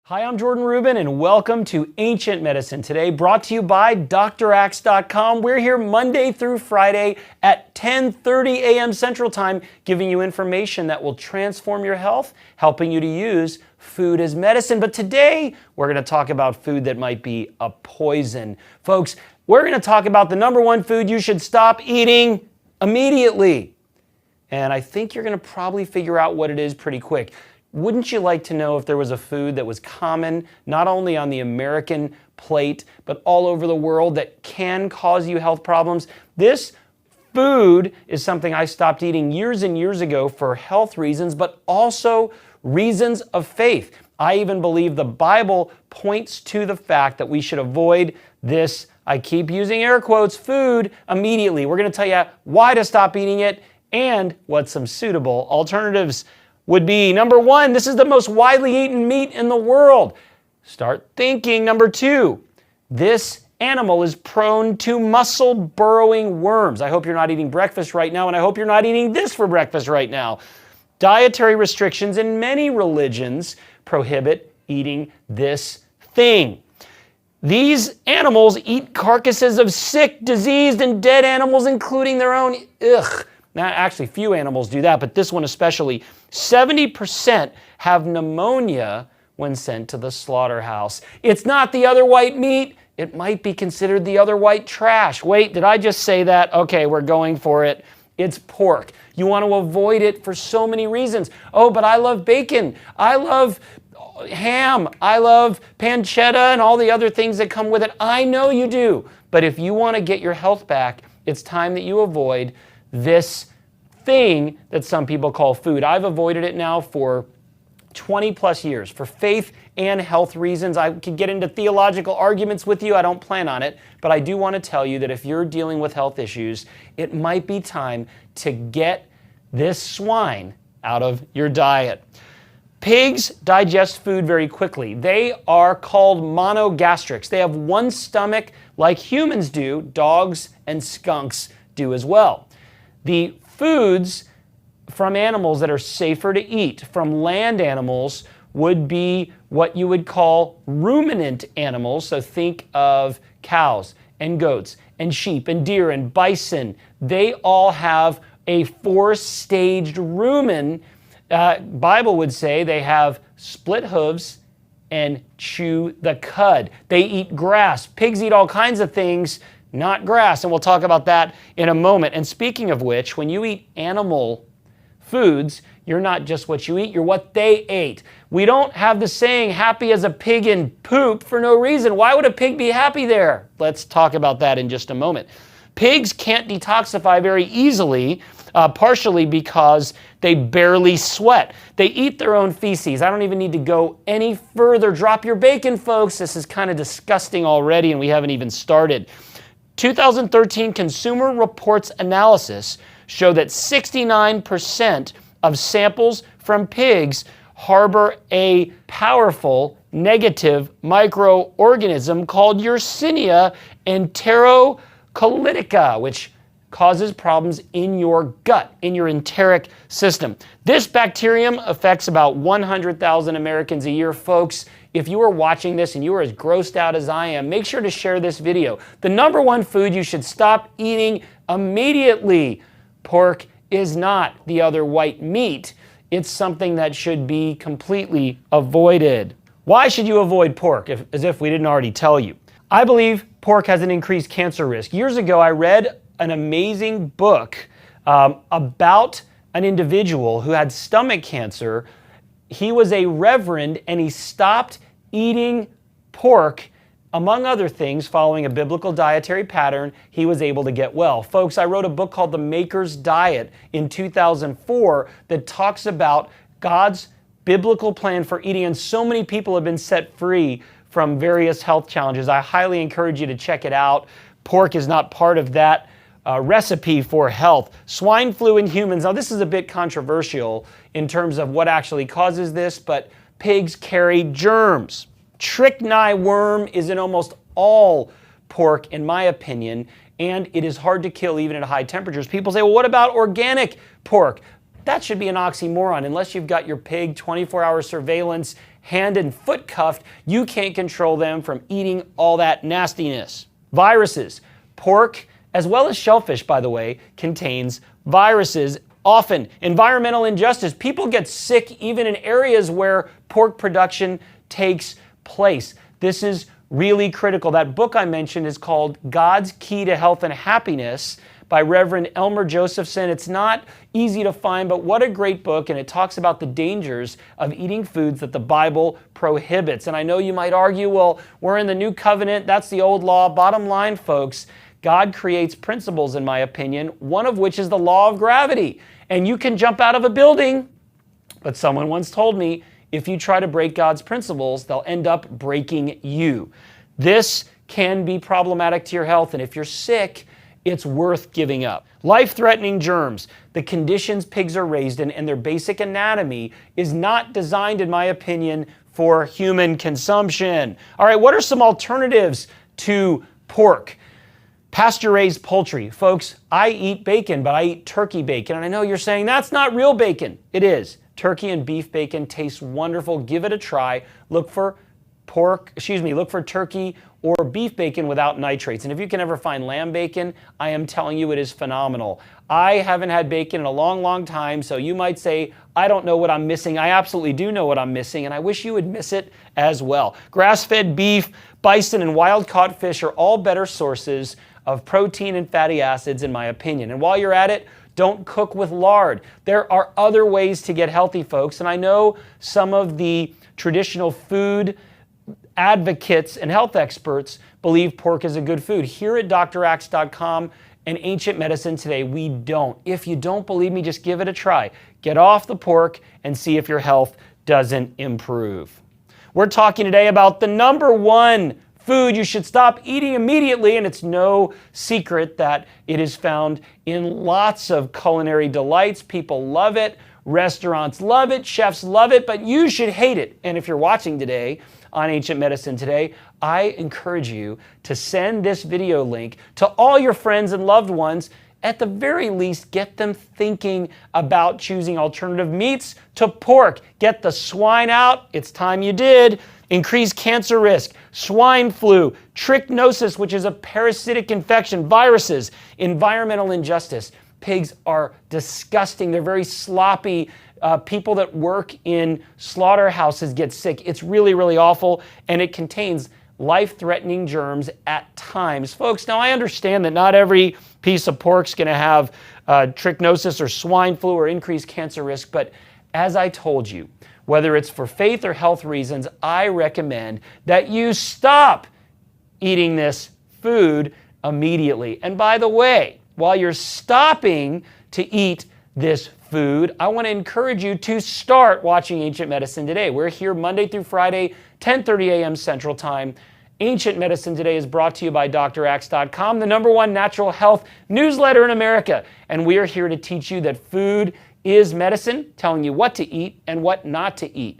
Hi, I'm Jordan Rubin, and welcome to Ancient Medicine Today, brought to you by DrAxe.com. We're here Monday through Friday at 10:30 a.m. Central Time, giving you information that will transform your health, helping you to use food as medicine. But today, we're going to talk about food that might be a poison. Folks, we're going to talk about the number one food you should stop eating immediately. And I think you're going to probably figure out what it is pretty quick. Wouldn't you like to know if there was a food that was common, not only on the American plate, but all over the world that can cause you health problems? This food is something I stopped eating years and years ago for health reasons, but also reasons of faith. I even believe the Bible points to the fact that we should avoid this, I keep using air quotes, food immediately. We're going to tell you why to stop eating it and what some suitable alternatives would be. Number one, this is the most widely eaten meat in the world. Start thinking. Number two, this animal is prone to muscle burrowing worms. I hope you're not eating breakfast right now, and I hope you're not eating this for breakfast right now. Dietary restrictions in many religions prohibit eating this thing. These animals eat carcasses of sick, diseased, and dead animals, including their own. Now, actually, few animals do that, but this one especially. 70% have pneumonia when sent to the slaughterhouse. It's not the other white meat. It might be considered the other white trash. Wait, did I just say that? Okay, we're going for it. It's pork. You want to avoid it for so many reasons. Oh, but I love bacon. I love ham. I love pancetta and all the other things that come with it. I know you do. But if you want to get your health back, it's time that you avoid this thing that some people call food. I've avoided it now for 20 plus years for faith and health reasons. I could get into theological arguments with you. I don't plan on it, but I do want to tell you that if you're dealing with health issues, it might be time to get this swine out of your diet. Pigs digest food very quickly. They are called monogastrics. They have one stomach like humans do. Dogs and skunks do as well. The foods from animals that are safer to eat from land animals would be what you would call ruminant animals. So think of cows and goats and sheep and deer and bison. They all have a four-staged rumen. Bible would say they have split hooves and chew the cud. They eat grass. Pigs eat all kinds of things, not grass, and we'll talk about that in a moment. And speaking of which, when you eat animal foods, you're not just what you eat, you're what they ate. We don't have the saying, happy as a pig in poop, for no reason. Why would a pig be happy there? Let's talk about that in just a moment. Pigs can't detoxify very easily, partially because they barely sweat. They eat their own feces. I don't even need to go any further. Drop your bacon, folks. This is kind of disgusting already, and we haven't even started. 2013 Consumer Reports analysis show that 69% of samples from pigs harbor a powerful negative microorganism called Yersinia enterocolitica, which causes problems in your gut, in your enteric system. This bacterium affects about 100,000 Americans a year. Folks, if you are watching this and you are as grossed out as I am, make sure to share this video. The number one food you should stop eating immediately. Pork is not the other white meat. It's something that should be completely avoided. Why should you avoid pork, as if we didn't already tell you? I believe pork has an increased cancer risk. Years ago, I read an amazing book about an individual who had stomach cancer. He was a reverend, and he stopped eating pork, among other things, following a biblical dietary pattern. He was able to get well. Folks, I wrote a book called The Maker's Diet in 2004 that talks about God's biblical plan for eating, and so many people have been set free from various health challenges. I highly encourage you to check it out. Pork is not part of that recipe for health. Swine flu in humans. Now, this is a bit controversial in terms of what actually causes this, but pigs carry germs. Strychnine worm is in almost all pork, in my opinion, and it is hard to kill even at high temperatures. People say, well, what about organic pork? That should be an oxymoron unless you've got your pig 24-hour surveillance, hand and foot cuffed, you can't control them from eating all that nastiness. Viruses. Pork, as well as shellfish, by the way, contains viruses. Often, environmental injustice. People get sick even in areas where pork production takes place. This is really critical. That book I mentioned is called God's Key to Health and Happiness by Reverend Elmer Josephson. It's not easy to find, but what a great book, and it talks about the dangers of eating foods that the Bible prohibits. And I know you might argue, well, we're in the New Covenant, that's the old law. Bottom line, folks, God creates principles, in my opinion, one of which is the law of gravity. And you can jump out of a building, but someone once told me, if you try to break God's principles, they'll end up breaking you. This can be problematic to your health, and if you're sick, it's worth giving up. Life-threatening germs, the conditions pigs are raised in, and their basic anatomy is not designed, in my opinion, for human consumption. All right, what are some alternatives to pork? Pasture-raised poultry. Folks, I eat bacon, but I eat turkey bacon. And I know you're saying, that's not real bacon. It is. Turkey and beef bacon tastes wonderful. Give it a try. Look for turkey or beef bacon without nitrates. And if you can ever find lamb bacon, I am telling you it is phenomenal. I haven't had bacon in a long, long time, so you might say, I don't know what I'm missing. I absolutely do know what I'm missing, and I wish you would miss it as well. Grass-fed beef, bison, and wild-caught fish are all better sources of protein and fatty acids, in my opinion. And while you're at it, don't cook with lard. There are other ways to get healthy, folks, and I know some of the traditional food advocates and health experts believe pork is a good food. Here at drax.com and Ancient Medicine Today, we don't. If you don't believe me, just give it a try. Get off the pork and see if your health doesn't improve. We're talking today about the number one food you should stop eating immediately, and it's no secret that it is found in lots of culinary delights. People love it, restaurants love it, chefs love it, but you should hate it. And if you're watching today on Ancient Medicine Today, I encourage you to send this video link to all your friends and loved ones. At the very least, get them thinking about choosing alternative meats to pork. Get the swine out. It's time you did. Increased cancer risk, swine flu, trichinosis, which is a parasitic infection, viruses, environmental injustice. Pigs are disgusting. They're very sloppy. People that work in slaughterhouses get sick. It's really, really awful, and it contains life-threatening germs at times. Folks, now I understand that not every piece of pork's going to have trichinosis or swine flu or increased cancer risk, but as I told you, whether it's for faith or health reasons, I recommend that you stop eating this food immediately. And by the way, while you're stopping to eat this food, I want to encourage you to start watching Ancient Medicine Today. We're here Monday through Friday, 10:30 a.m. Central Time. Ancient Medicine Today is brought to you by drax.com, the #1 natural health newsletter in America. And we are here to teach you that food is medicine, telling you what to eat and what not to eat.